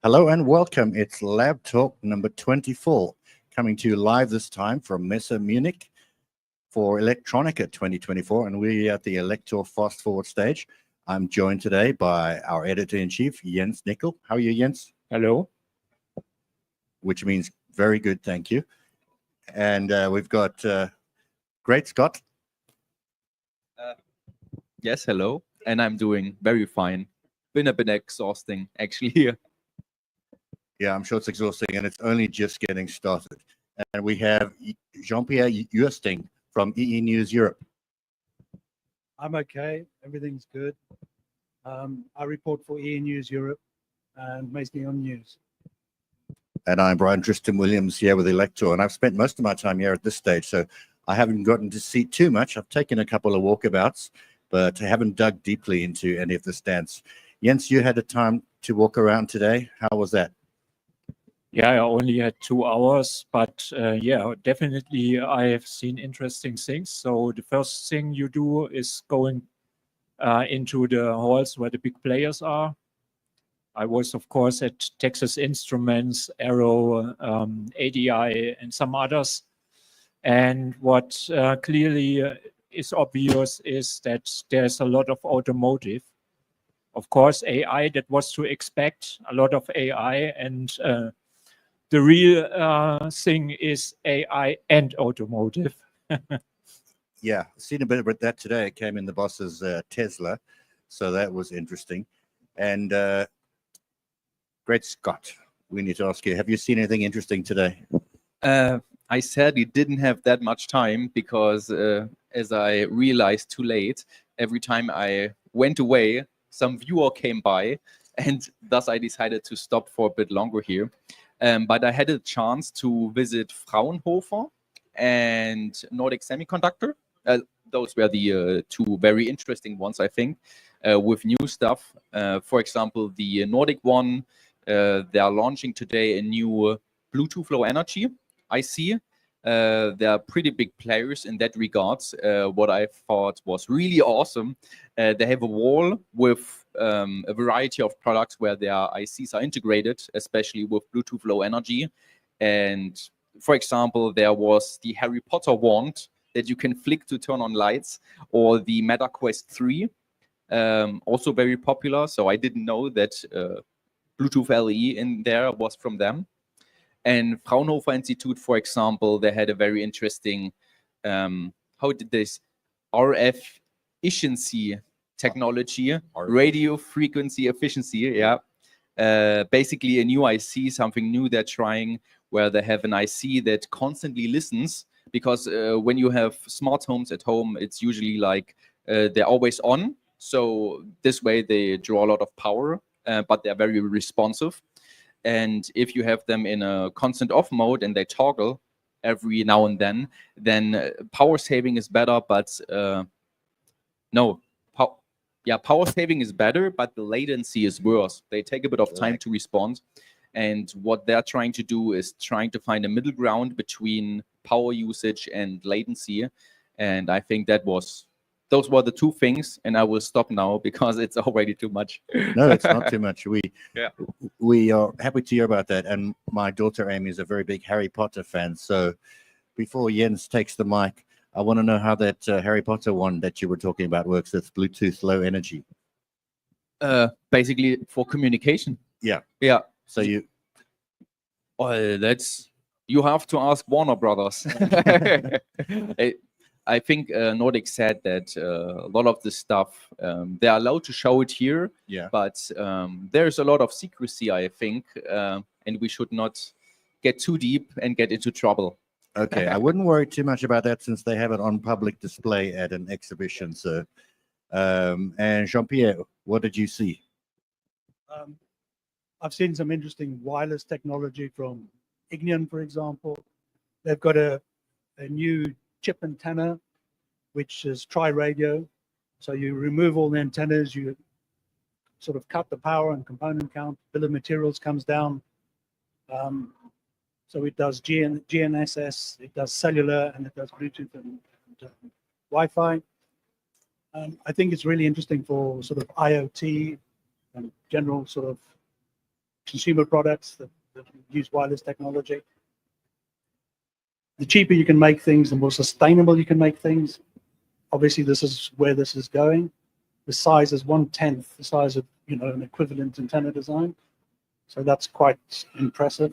Hello and welcome. It's Lab Talk number 24, coming to you live this time from Messe Munich for Electronica 2024, and we're at the Elektor Fast Forward stage. I'm joined today by our editor-in-chief, Jens Nickel. How are you, Jens? Hello. Which means very good, thank you. And we've got GreatScott. Yes, hello. And I'm doing very fine. Been a bit exhausting, actually. Yeah, I'm sure it's exhausting, and it's only just getting started. And we have Jean-Pierre Justing from EE News Europe. I'm okay. Everything's good. I report for EE News Europe and mostly on news. And I'm Brian Tristan Williams here with Elektor, and I've spent most of my time here at this stage, so I haven't gotten to see too much. I've taken a couple of walkabouts, but I haven't dug deeply into any of the stands. Jens, you had a time to walk around today. How was that? Yeah, I only had 2 hours, but yeah, definitely I have seen interesting things. So the first thing you do is going into the halls where the big players are. I was, of course, at Texas Instruments, Arrow, ADI, and some others. And what clearly is obvious is that there's a lot of automotive. Of course, AI, that was to expect, a lot of AI, and the real thing is AI and automotive. Yeah, seen a bit about that today. It came in the boss's Tesla, so that was interesting. And GreatScott, we need to ask you, have you seen anything interesting today? I sadly didn't have that much time because, as I realized too late, every time I went away, some viewer came by, and thus I decided to stop for a bit longer here. But I had a chance to visit Fraunhofer and Nordic Semiconductor. Those were the two very interesting ones, I think, with new stuff. For example, the Nordic one, they are launching today a new Bluetooth Low Energy IC. They are pretty big players in that regards. What I thought was really awesome, they have a wall with a variety of products where their ICs are integrated, especially with Bluetooth Low Energy. And for example, there was the Harry Potter wand that you can flick to turn on lights, or the Meta Quest 3, also very popular. So I didn't know that Bluetooth LE in there was from them. And Fraunhofer Institute, for example, they had a very interesting, how did this, RF efficiency technology, radio frequency efficiency, yeah. Basically a new IC, something new they're trying, where they have an IC that constantly listens, because when you have smart homes at home, it's usually like they're always on. So this way they draw a lot of power, but they're very responsive. And if you have them in a constant off mode and they toggle every now and then power saving is better, but power saving is better, but the latency is worse. They take a bit of time to respond. And what they're trying to do is trying to find a middle ground between power usage and latency. And I think those were the two things, and I will stop now because it's already too much. No, it's not too much. We are happy to hear about that. And my daughter Amy is a very big Harry Potter fan. So before Jens takes the mic, I want to know how that Harry Potter one that you were talking about works with Bluetooth Low Energy. Basically for communication. Yeah. Yeah. So you have to ask Warner Brothers. I think Nordic said that a lot of this stuff, they are allowed to show it here, but there's a lot of secrecy, I think, and we should not get too deep and get into trouble. Okay, I wouldn't worry too much about that since they have it on public display at an exhibition. So, and Jean-Pierre, what did you see? I've seen some interesting wireless technology from Ignion, for example. They've got a new chip antenna, which is tri-radio. So you remove all the antennas, you sort of cut the power and component count, bill of materials comes down. So it does GNSS, it does cellular, and it does Bluetooth and Wi-Fi. I think it's really interesting for sort of IoT and general sort of consumer products that use wireless technology. The cheaper you can make things, the more sustainable you can make things. Obviously, this is where this is going. The size is 1/10 the size of an equivalent antenna design, so that's quite impressive.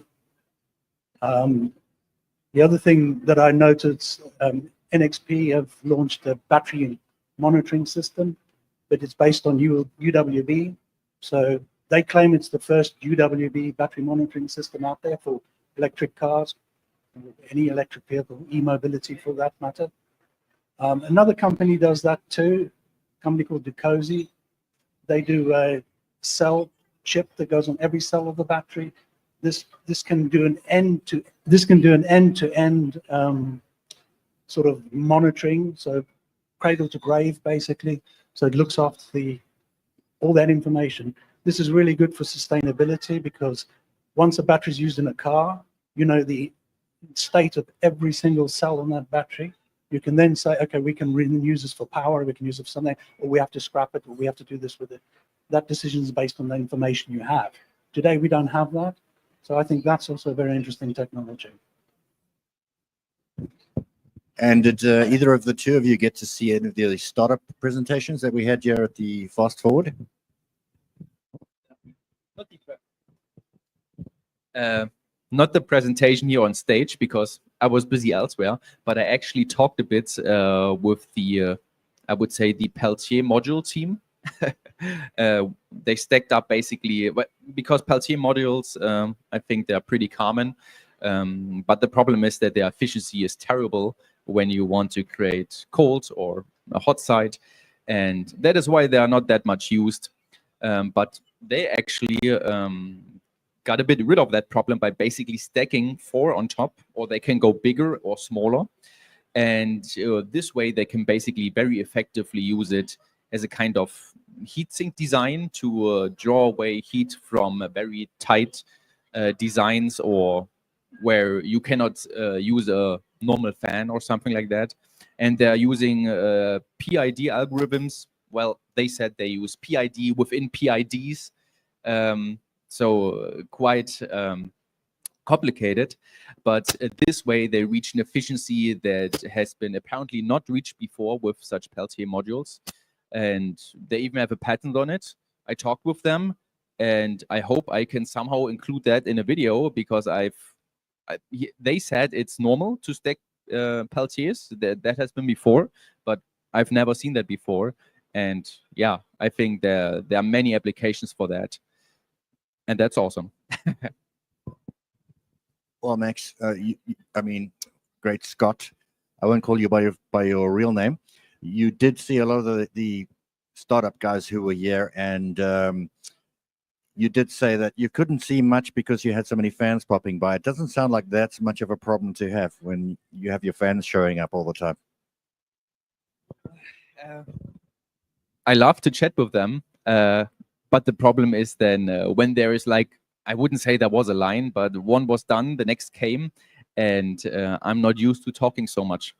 The other thing that I noticed, NXP have launched a battery monitoring system, but it's based on UWB. So they claim it's the first UWB battery monitoring system out there for electric cars, any electric vehicle, e-mobility for that matter. Another company does that too, a company called Ducosi. They do a cell chip that goes on every cell of the battery. This can do an end-to-end sort of monitoring, so cradle to grave basically. So it looks after all that information. This is really good for sustainability because once a battery is used in a car, you know the state of every single cell on that battery. You can then say, okay, we can use this for power, we can use it for something, or we have to scrap it, or we have to do this with it. That decision is based on the information you have. Today, we don't have that. So I think that's also a very interesting technology. And did either of the two of you get to see any of the startup presentations that we had here at the Fast Forward? Not the presentation here on stage because I was busy elsewhere, but I actually talked a bit with the, I would say, the Peltier module team. They stacked up basically, because Peltier modules, I think they're pretty common, but the problem is that their efficiency is terrible when you want to create cold or a hot site, and that is why they are not that much used. But they actually got a bit rid of that problem by basically stacking 4 on top, or they can go bigger or smaller. And this way they can basically very effectively use it as a kind of heat sink design to draw away heat from very tight designs, or where you cannot use a normal fan or something like that. And they're using PID algorithms. Well, they said they use PID within PIDs. So quite complicated, but this way they reach an efficiency that has been apparently not reached before with such Peltier modules, and they even have a patent on it. I talked with them, and I hope I can somehow include that in a video, because they said it's normal to stack Peltiers. That has been before, but I've never seen that before. And yeah, I think there are many applications for that. And that's awesome. Well, Max, I mean, GreatScott, I won't call you by your real name. You did see a lot of the startup guys who were here, and you did say that you couldn't see much because you had so many fans popping by. It doesn't sound like that's much of a problem to have when you have your fans showing up all the time. I love to chat with them. But the problem is then when there is, like, I wouldn't say there was a line, but one was done, the next came, and I'm not used to talking so much.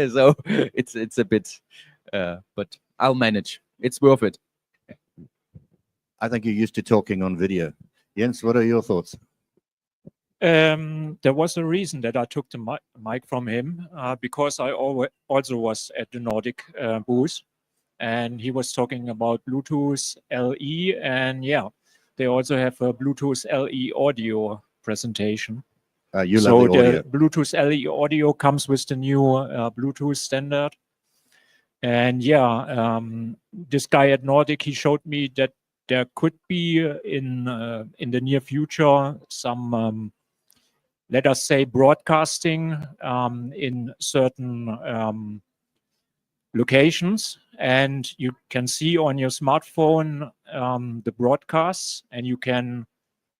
So it's a bit, but I'll manage. It's worth it. I think you're used to talking on video. Jens, what are your thoughts? There was a reason that I took the mic from him, because I also was at the Nordic booth. And he was talking about Bluetooth LE, and yeah, they also have a Bluetooth LE audio presentation. You love the audio. Bluetooth LE audio comes with the new Bluetooth standard. And yeah, this guy at Nordic, he showed me that there could be in the near future some, let us say, broadcasting in certain locations, and you can see on your smartphone the broadcasts, and you can,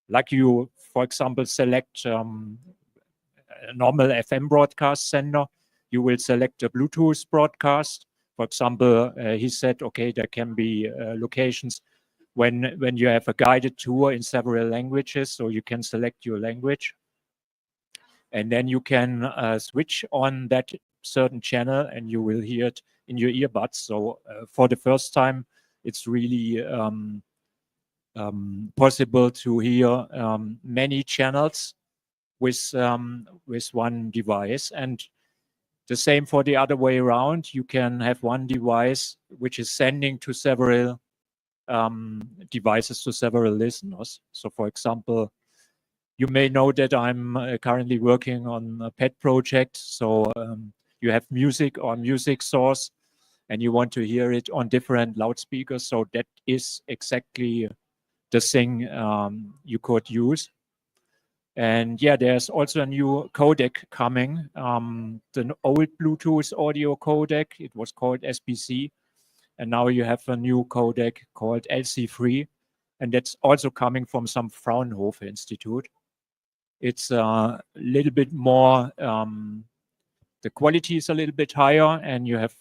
like you, for example, select a normal FM broadcast sender, you will select a Bluetooth broadcast. For example, he said, okay, there can be locations when you have a guided tour in several languages, so you can select your language, and then you can switch on that certain channel, and you will hear it in your earbuds. So for the first time, it's really possible to hear many channels with one device. And the same for the other way around. You can have one device which is sending to several devices to several listeners. So, for example, you may know that I'm currently working on a pet project. So you have music or music source, and you want to hear it on different loudspeakers. So that is exactly the thing you could use. And yeah, there's also a new codec coming. The old Bluetooth audio codec, it was called SBC. And now you have a new codec called LC3. And that's also coming from some Fraunhofer Institute. It's a little bit more, the quality is a little bit higher, and you have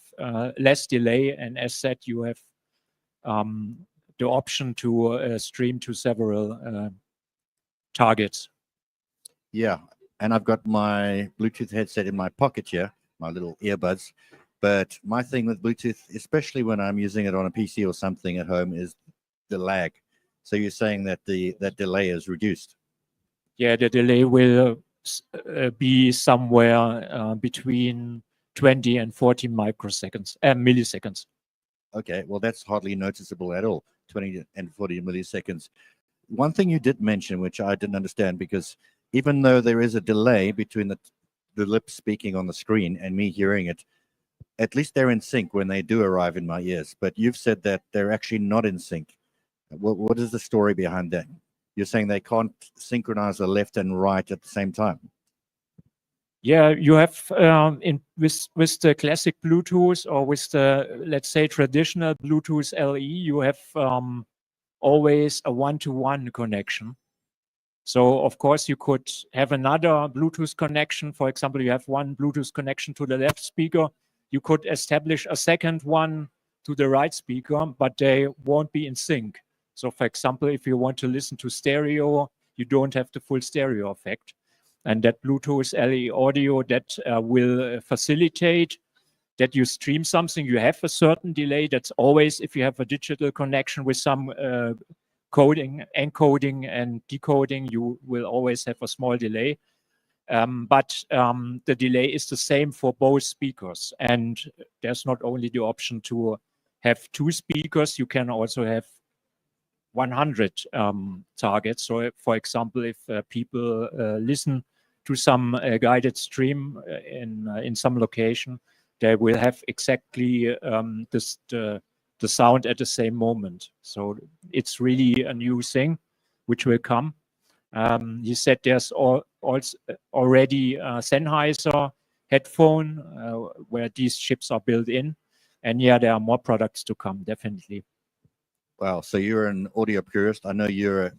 less delay. And as said, you have the option to stream to several targets. Yeah, and I've got my Bluetooth headset in my pocket here, my little earbuds. But my thing with Bluetooth, especially when I'm using it on a PC or something at home, is the lag. So you're saying that that delay is reduced? Yeah, the delay will be somewhere between 20 and 40 milliseconds. Okay, well, that's hardly noticeable at all, 20 and 40 milliseconds. One thing you did mention, which I didn't understand, because even though there is a delay between the lips speaking on the screen and me hearing it, at least they're in sync when they do arrive in my ears. But you've said that they're actually not in sync. What is the story behind that? You're saying they can't synchronize the left and right at the same time? Yeah, you have with the classic Bluetooth, or with the, let's say, traditional Bluetooth LE, you have always a one-to-one connection. So of course you could have another Bluetooth connection. For example, you have one Bluetooth connection to the left speaker. You could establish a second one to the right speaker, but they won't be in sync. So for example, if you want to listen to stereo, you don't have the full stereo effect. And that Bluetooth LE audio that will facilitate that you stream something. You have a certain delay. That's always, if you have a digital connection with some encoding and decoding, you will always have a small delay. But the delay is the same for both speakers. And there's not only the option to have two speakers, you can also have 100 targets. So for example, if people listen to some guided stream in some location, they will have exactly the sound at the same moment. So it's really a new thing which will come. You said there's also already Sennheiser headphone where these chips are built in. And yeah, there are more products to come, definitely. Wow, so you're an audio purist. I know you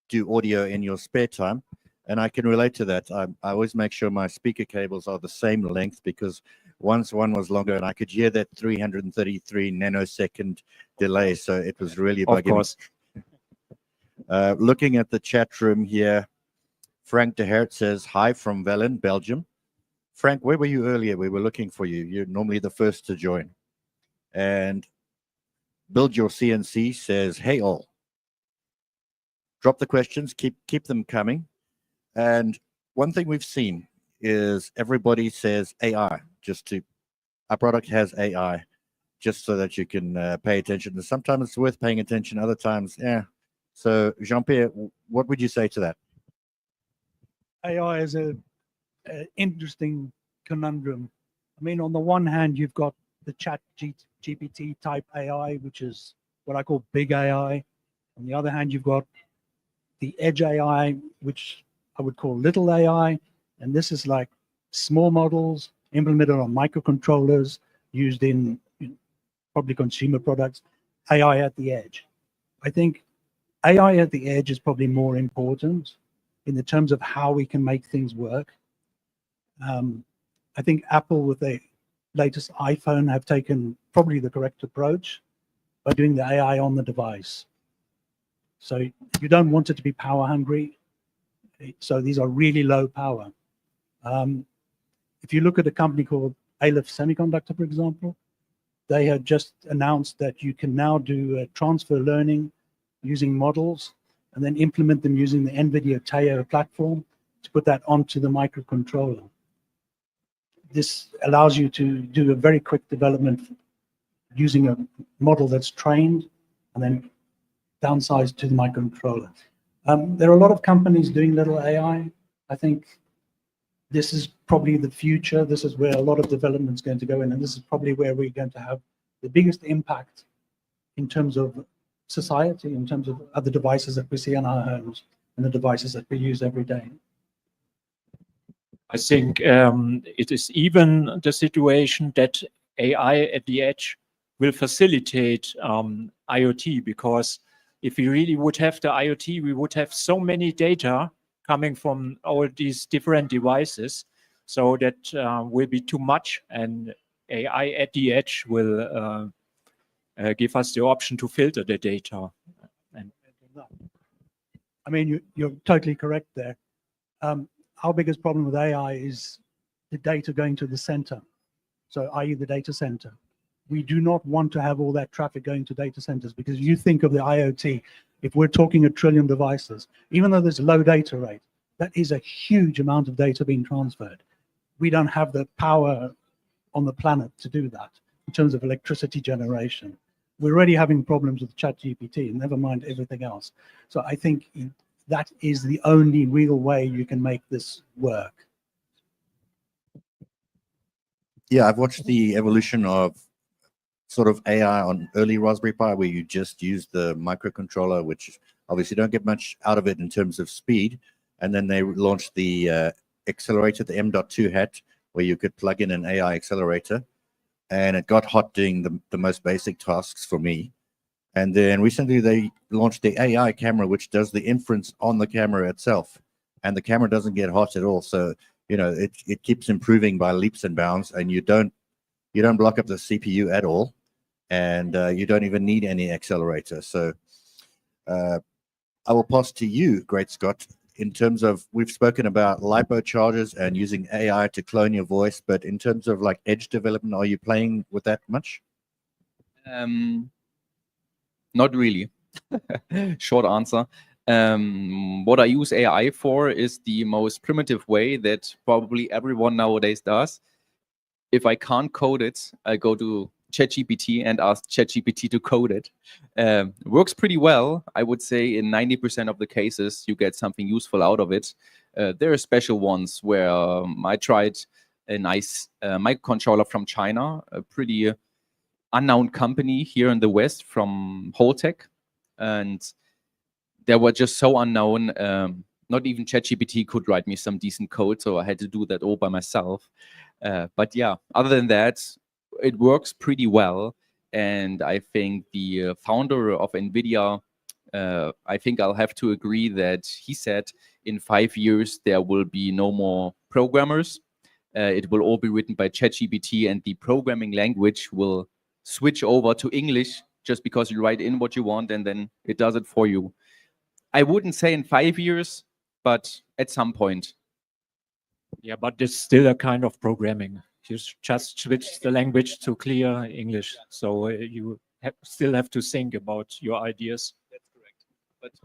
do audio in your spare time, and I can relate to that. I always make sure my speaker cables are the same length, because once one was longer and I could hear that 333 nanosecond delay. So it was really bugging me. Of course. Looking at the chat room here, Frank de Hert says, hi from Velen, Belgium. Frank, where were you earlier? We were looking for you. You're normally the first to join. And Build Your CNC says, hey all. Drop the questions, keep them coming. And one thing we've seen is everybody says AI, our product has AI, just so that you can pay attention. And sometimes it's worth paying attention, other times, yeah. So Jean-Pierre, what would you say to that? AI is an interesting conundrum. I mean, on the one hand, you've got the chat GPT type AI, which is what I call big AI. On the other hand, you've got the edge AI, which I would call little AI. And this is like small models implemented on microcontrollers used in probably consumer products, AI at the edge. I think AI at the edge is probably more important in the terms of how we can make things work. I think Apple with the latest iPhone have taken probably the correct approach by doing the AI on the device. So you don't want it to be power hungry. So these are really low power. If you look at a company called Aleph Semiconductor, for example, they had just announced that you can now do transfer learning using models, and then implement them using the NVIDIA Teo platform to put that onto the microcontroller. This allows you to do a very quick development using a model that's trained and then downsized to the microcontroller. There are a lot of companies doing little AI. I think this is probably the future. This is where a lot of development is going to go in, and this is probably where we're going to have the biggest impact in terms of society, in terms of other devices that we see in our homes and the devices that we use every day. I think it is even the situation that AI at the edge will facilitate IoT, because if we really would have the IoT, we would have so many data coming from all these different devices, so that will be too much, and AI at the edge will give us the option to filter the data. I mean, you're totally correct there. Our biggest problem with AI is the data going to the center, so i.e. the data center. We do not want to have all that traffic going to data centers, because you think of the IoT, if we're talking 1 trillion devices, even though there's low data rate, that is a huge amount of data being transferred. We don't have the power on the planet to do that in terms of electricity generation. We're already having problems with ChatGPT, never mind everything else. So I think that is the only real way you can make this work. Yeah, I've watched the evolution of sort of AI on early Raspberry Pi, where you just use the microcontroller, which obviously don't get much out of it in terms of speed. And then they launched the accelerator, the M.2 hat, where you could plug in an AI accelerator. And it got hot doing the most basic tasks for me. And then recently they launched the AI camera, which does the inference on the camera itself. And the camera doesn't get hot at all. So, you know, it keeps improving by leaps and bounds, and you don't block up the CPU at all. And you don't even need any accelerator. So I will pass to you, GreatScott, in terms of, we've spoken about LiPo chargers and using AI to clone your voice, but in terms of like edge development, are you playing with that much? Not really. Short answer. What I use AI for is the most primitive way that probably everyone nowadays does. If I can't code it, I go to ChatGPT and ask ChatGPT to code it. Works pretty well. I would say in 90% of the cases, you get something useful out of it. There are special ones where I tried a nice microcontroller from China, a pretty unknown company here in the West from Holtec. And they were just so unknown. Not even ChatGPT could write me some decent code, so I had to do that all by myself. But yeah, other than that, it works pretty well. And I think the founder of NVIDIA, I think I'll have to agree that he said in 5 years there will be no more programmers. It will all be written by ChatGPT, and the programming language will switch over to English just because you write in what you want and then it does it for you. I wouldn't say in 5 years, but at some point. Yeah, but it's still a kind of programming. You just switch the language to clear English. So you still have to think about your ideas. That's correct.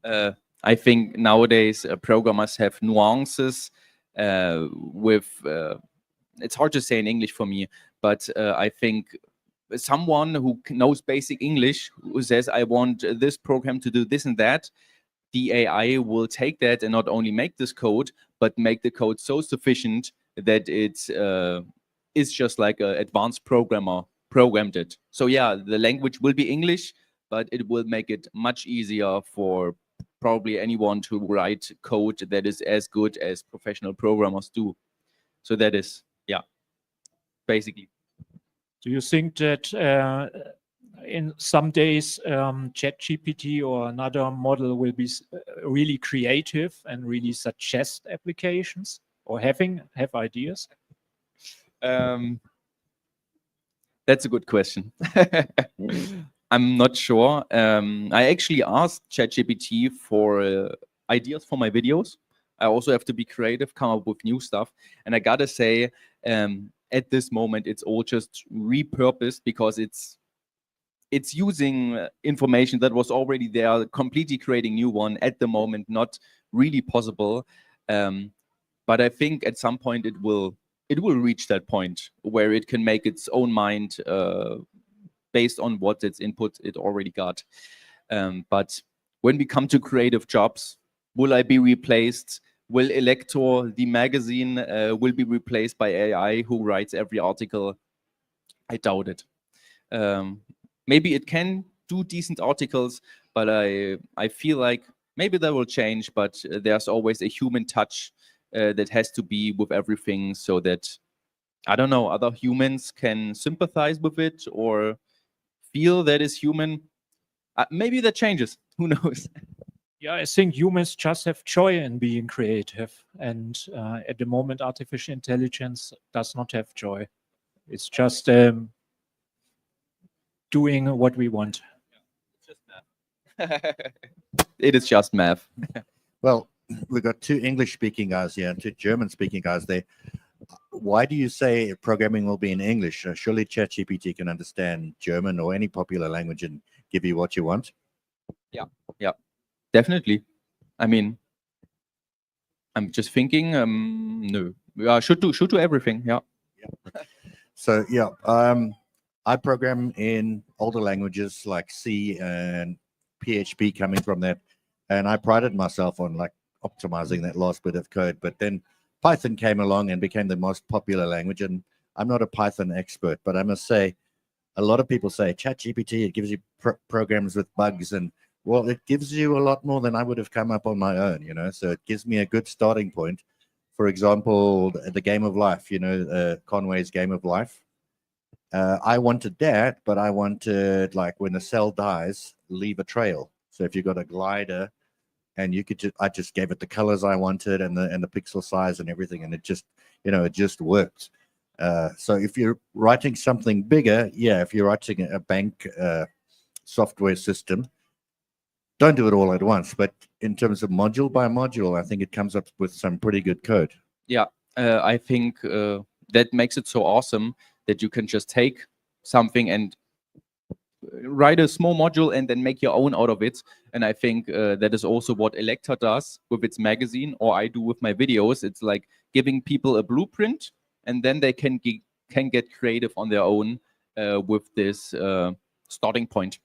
But I think nowadays programmers have nuances with, it's hard to say in English for me, but I think someone who knows basic English, who says, I want this program to do this and that, the AI will take that and not only make this code, but make the code so sufficient that it is just like an advanced programmer programmed it. So yeah, the language will be English, but it will make it much easier for probably anyone to write code that is as good as professional programmers do. So that is, yeah, basically. Do you think that in some days ChatGPT or another model will be really creative and really suggest applications or have ideas? That's a good question. I'm not sure. I actually asked ChatGPT for ideas for my videos. I also have to be creative, come up with new stuff. And I gotta say, at this moment, it's all just repurposed because it's it's using information that was already there, completely creating new one. At the moment, not really possible. But I think at some point it will reach that point where it can make its own mind based on what its input it already got. But when we come to creative jobs, will I be replaced? Will Elektor, the magazine, will be replaced by AI who writes every article? I doubt it. Maybe it can do decent articles, but I feel like maybe that will change, but there's always a human touch that has to be with everything, so that, I don't know, other humans can sympathize with it or feel that is human. Maybe that changes. Who knows? Yeah, I think humans just have joy in being creative. And at the moment, artificial intelligence does not have joy. It's just doing what we want. It is just math. Well, we've got two English-speaking guys here and two German-speaking guys there. Why do you say programming will be in English? Surely ChatGPT can understand German or any popular language and give you what you want. Yeah, definitely. I mean, I'm just thinking, no, should do everything. Yeah. So yeah, I program in older languages like C and PHP coming from that, and I prided myself on like optimizing that last bit of code. But then Python came along and became the most popular language, and I'm not a Python expert, but I must say, a lot of people say ChatGPT, it gives you programs with bugs, and well, it gives you a lot more than I would have come up on my own, you know. So it gives me a good starting point. For example, the Game of Life, you know, Conway's Game of Life. I wanted that, but I wanted, like, when a cell dies, leave a trail. So if you got a glider, and you could I just gave it the colors I wanted and the pixel size and everything, and it just, you know, it just worked. So if you're writing something bigger, yeah, if you're writing a bank software system, don't do it all at once. But in terms of module by module, I think it comes up with some pretty good code. Yeah, I think that makes it so awesome that you can just take something and write a small module and then make your own out of it. And I think that is also what Elektor does with its magazine, or I do with my videos. It's like giving people a blueprint, and then they can get creative on their own with this starting point.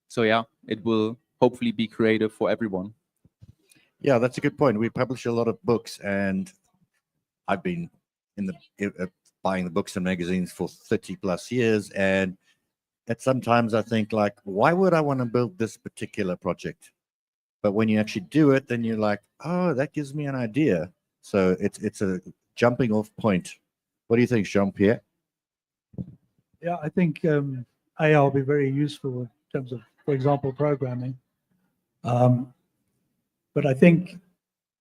So yeah, it will hopefully be creative for everyone. Yeah, that's a good point. We publish a lot of books, and I've been in the buying the books and magazines for 30 plus years, and sometimes I think, like, why would I want to build this particular project? But when you actually do it, then you're like, oh, that gives me an idea. So it's a jumping off point. What do you think, Jean-Pierre? Yeah, I think AI will be very useful in terms of, for example, programming. But I think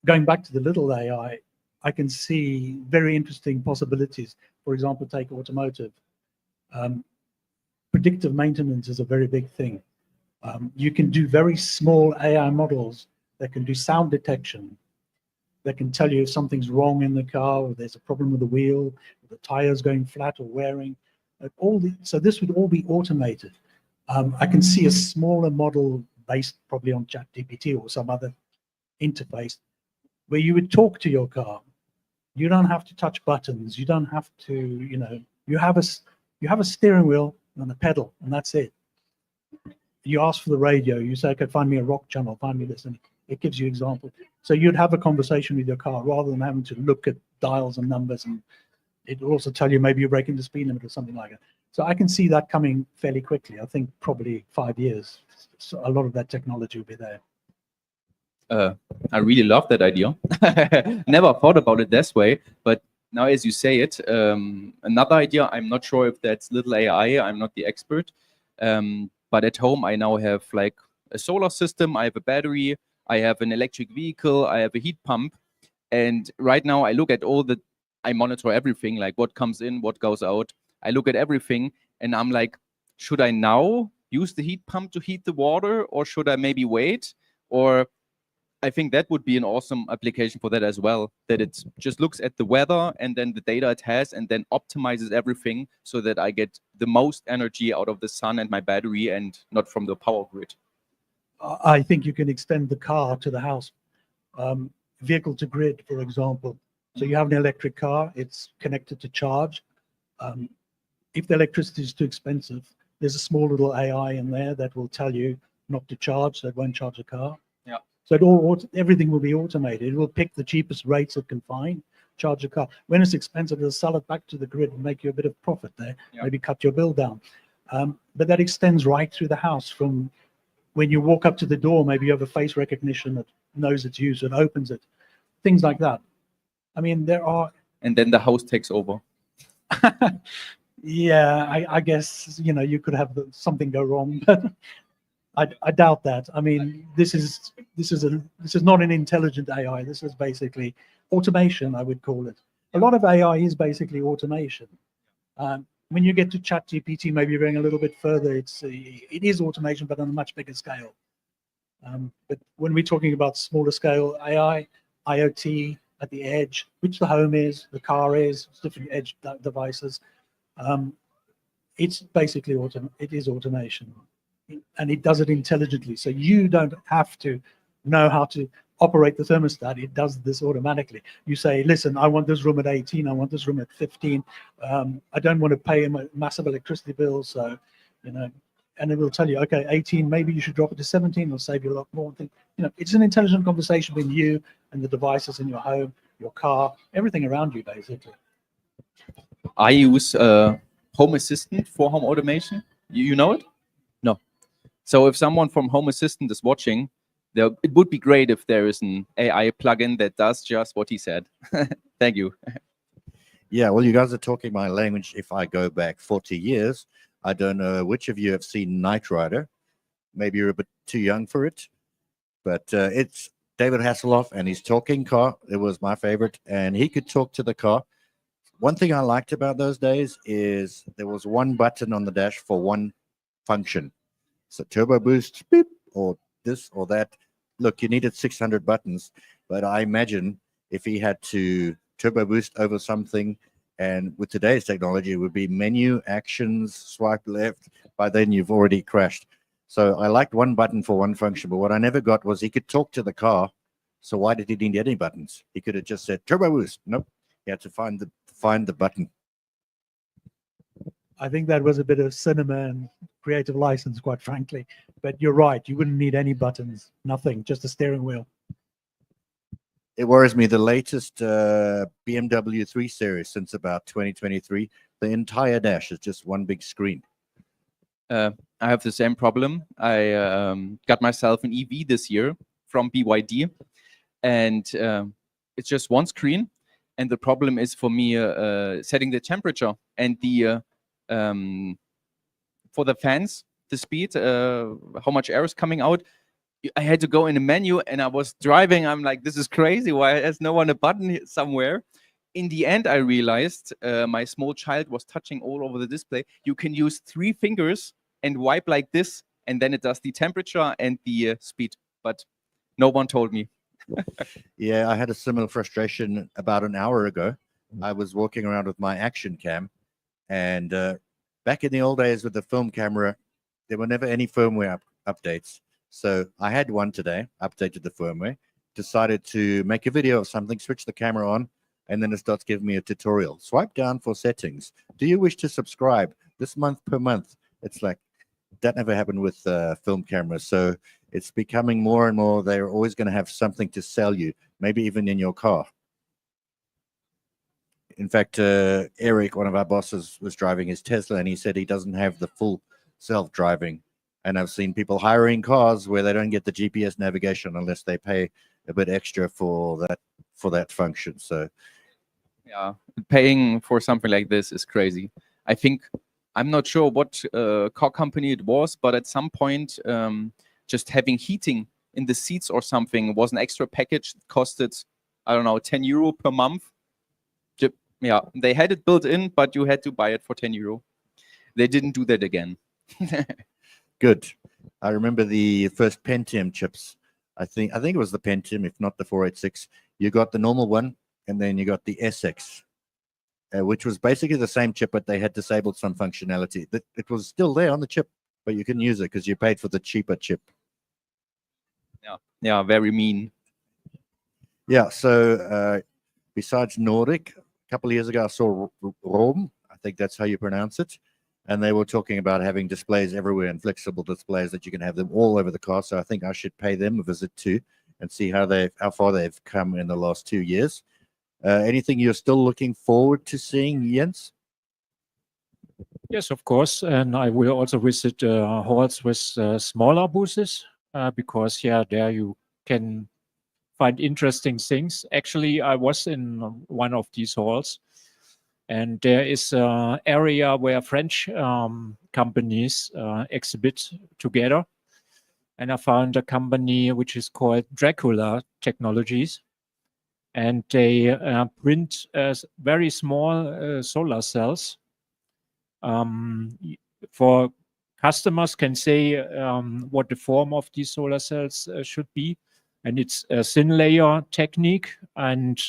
going back to the little AI, I can see very interesting possibilities. For example, take automotive. Predictive maintenance is a very big thing. You can do very small AI models that can do sound detection, that can tell you if something's wrong in the car, or there's a problem with the wheel, or the tire's going flat or wearing. So this would all be automated. I can see a smaller model based probably on ChatGPT or some other interface where you would talk to your car. You don't have to touch buttons. You don't have to, you know, you have a steering wheel and a pedal, and that's it. You ask for the radio. You say, okay, find me a rock channel, find me this, and it gives you examples. So you'd have a conversation with your car rather than having to look at dials and numbers, and it will also tell you maybe you're breaking the speed limit or something like that. So I can see that coming fairly quickly. I think probably 5 years. So a lot of that technology will be there. I really love that idea. Never thought about it this way, but now as you say it, another idea, I'm not sure if that's little AI, I'm not the expert, but at home I now have like a solar system, I have a battery, I have an electric vehicle, I have a heat pump, and right now I look at I monitor everything, like what comes in, what goes out. I look at everything and I'm like, should I now use the heat pump to heat the water, or should I maybe wait? Or I think that would be an awesome application for that as well, that it just looks at the weather and then the data it has and then optimizes everything so that I get the most energy out of the sun and my battery and not from the power grid. I think you can extend the car to the house. Vehicle to grid, for example. So you have an electric car, it's connected to charge. If the electricity is too expensive, there's a small little AI in there that will tell you not to charge, so it won't charge the car. Yeah. So everything will be automated. It will pick the cheapest rates it can find, charge the car. When it's expensive, it'll sell it back to the grid and make you a bit of profit there, maybe cut your bill down. But that extends right through the house. From when you walk up to the door, maybe you have a face recognition that knows it's you, so it opens it. Things like that. I mean, there are... And then the house takes over. Yeah, I guess, you know, you could have something go wrong, but I doubt that. I mean, this is not an intelligent AI. This is basically automation, I would call it. A lot of AI is basically automation. When you get to ChatGPT, maybe you're going a little bit further. It is automation, but on a much bigger scale. But when we're talking about smaller scale AI, IoT at the edge, which the home is, the car is, different edge devices. It's basically it is automation, and it does it intelligently. So you don't have to know how to operate the thermostat. It does this automatically. You say, listen, I want this room at 18. I want this room at 15. I don't want to pay a massive electricity bill. So, you know, and it will tell you, okay, 18, maybe you should drop it to 17. It'll save you a lot more. You know, it's an intelligent conversation between you and the devices in your home, your car, everything around you, basically. I use Home Assistant for home automation. You know it? No. So if someone from Home Assistant is watching, it would be great if there is an AI plugin that does just what he said. Thank you. Yeah, well, you guys are talking my language. If I go back 40 years, I don't know which of you have seen Knight Rider. Maybe you're a bit too young for it, but it's David Hasselhoff and his talking car. It was my favorite, and he could talk to the car. One thing I liked about those days is there was one button on the dash for one function. So turbo boost, beep, or this or that. Look, you needed 600 buttons, but I imagine if he had to turbo boost over something, and with today's technology, it would be menu, actions, swipe left. By then, you've already crashed. So I liked one button for one function, but what I never got was he could talk to the car. So why did he need any buttons? He could have just said turbo boost. Nope. He had to find the button. I think that was a bit of cinema and creative license, quite frankly. But you're right. You wouldn't need any buttons, nothing, just a steering wheel. It worries me. The latest BMW 3 Series since about 2023, the entire dash is just one big screen. I have the same problem. I got myself an EV this year from BYD, and it's just one screen. And the problem is for me setting the temperature and the for the fans, the speed, how much air is coming out. I had to go in the menu, and I was driving. I'm like, this is crazy. Why has no one a button somewhere? In the end, I realized my small child was touching all over the display. You can use 3 fingers and wipe like this, and then it does the temperature and the speed. But no one told me. Yeah, I had a similar frustration about an hour ago. I was walking around with my action cam, and back in the old days with the film camera, there were never any firmware updates. So I had one today, updated the firmware, decided to make a video of something, switch the camera on, and then it starts giving me a tutorial. Swipe down for settings. Do you wish to subscribe this month per month? It's like, that never happened with film cameras. So it's becoming more and more, they're always going to have something to sell you, maybe even in your car. In fact, Eric, one of our bosses, was driving his Tesla, and he said he doesn't have the full self-driving. And I've seen people hiring cars where they don't get the GPS navigation unless they pay a bit extra for that function. So, yeah, paying for something like this is crazy. I think, I'm not sure what car company it was, but at some point, just having heating in the seats or something was an extra package. It costed, I don't know, 10 euro per month. Yeah, they had it built in, but you had to buy it for 10 euro. They didn't do that again. Good. I remember the first Pentium chips I think it was the Pentium, if not the 486. You got the normal one, and then you got the SX, which was basically the same chip, but they had disabled some functionality. It was still there on the chip, but you couldn't use it because you paid for the cheaper chip. Yeah, very mean. Yeah. So besides Nordic, a couple of years ago, I saw Rom. I think that's how you pronounce it. And they were talking about having displays everywhere and flexible displays that you can have them all over the car. So I think I should pay them a visit too and see how far they've come in the last 2 years. Anything you're still looking forward to seeing, Jens? Yes, of course. And I will also visit halls with smaller booths because, yeah, there you can find interesting things. Actually, I was in one of these halls, and there is an area where French companies exhibit together. And I found a company which is called Dracula Technologies. And they print very small solar cells. For customers can say what the form of these solar cells should be. And it's a thin layer technique. And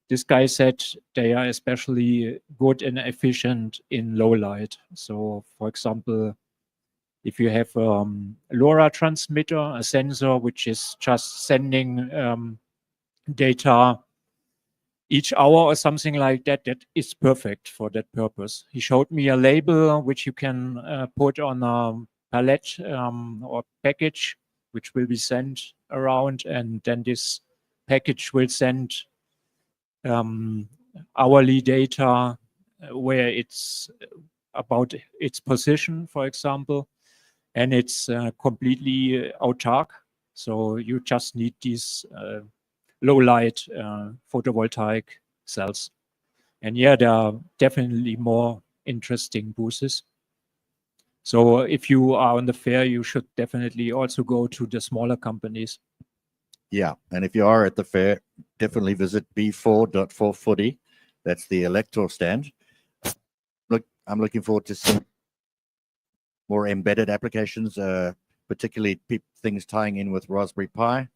this guy said they are especially good and efficient in low light. So, for example, if you have a LoRa transmitter, a sensor which is just sending data each hour or something like that, that is perfect for that purpose. He showed me a label which you can put on a pallet or package, which will be sent around, and then this package will send hourly data where it's about its position, for example, and it's completely autark. So you just need these low light photovoltaic cells. And yeah, there are definitely more interesting booths. So if you are on the fair, you should definitely also go to the smaller companies. Yeah, and if you are at the fair, definitely visit B4.440. That's the Elektor stand. Look, I'm looking forward to seeing more embedded applications, particularly things tying in with Raspberry Pi.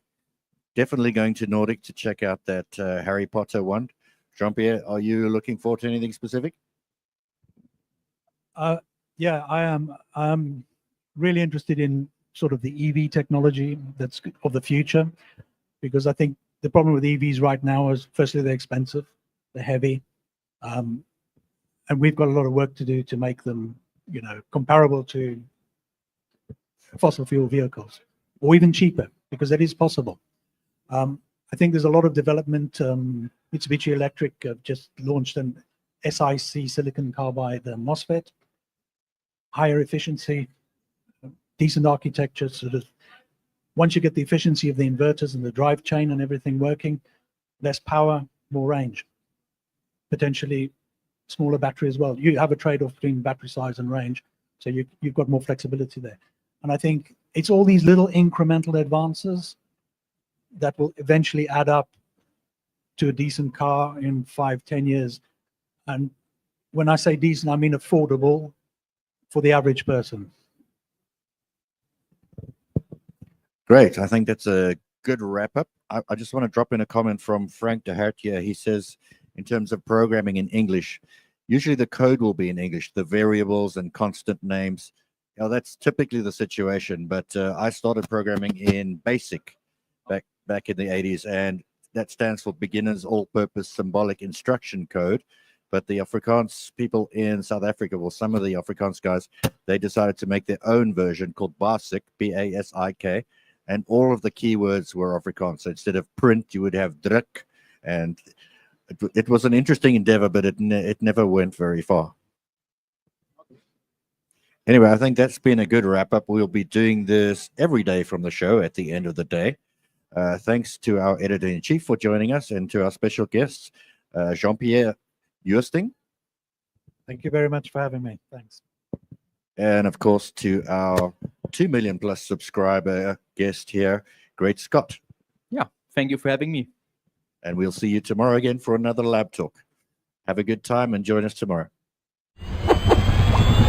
Definitely going to Nordic to check out that Harry Potter one. Jean-Pierre, are you looking forward to anything specific? Yeah, I am. I'm really interested in sort of the EV technology that's of the future, because I think the problem with EVs right now is, firstly, they're expensive, they're heavy, and we've got a lot of work to do to make them, you know, comparable to fossil fuel vehicles, or even cheaper, because that is possible. I think there's a lot of development. Mitsubishi Electric just launched an SiC silicon carbide MOSFET, higher efficiency, decent architecture. Sort of once you get the efficiency of the inverters and the drive chain and everything working, less power, more range, potentially smaller battery as well. You have a trade-off between battery size and range, so you've got more flexibility there. And I think it's all these little incremental advances that will eventually add up to a decent car in 5-10 years. And when I say decent, I mean affordable for the average person. Great. I think that's a good wrap up. I just want to drop in a comment from Frank de Hertier. He says, in terms of programming in English, usually the code will be in English, the variables and constant names. You know, that's typically the situation. But I started programming in BASIC back in the 80s, and that stands for Beginners All-Purpose Symbolic Instruction Code. But the Afrikaans people in South Africa, well, some of the Afrikaans guys, they decided to make their own version called BASIC, B-A-S-I-K, and all of the keywords were Afrikaans. So instead of print, you would have druk, and it was an interesting endeavor, but it never went very far. Anyway, I think that's been a good wrap-up. We'll be doing this every day from the show at the end of the day. Thanks to our editor-in-chief for joining us, and to our special guests, Jean-Pierre Juesting. Thank you very much for having me. Thanks. And of course, to our 2 million plus subscriber guest here, GreatScott. Yeah, thank you for having me. And we'll see you tomorrow again for another Lab Talk. Have a good time and join us tomorrow.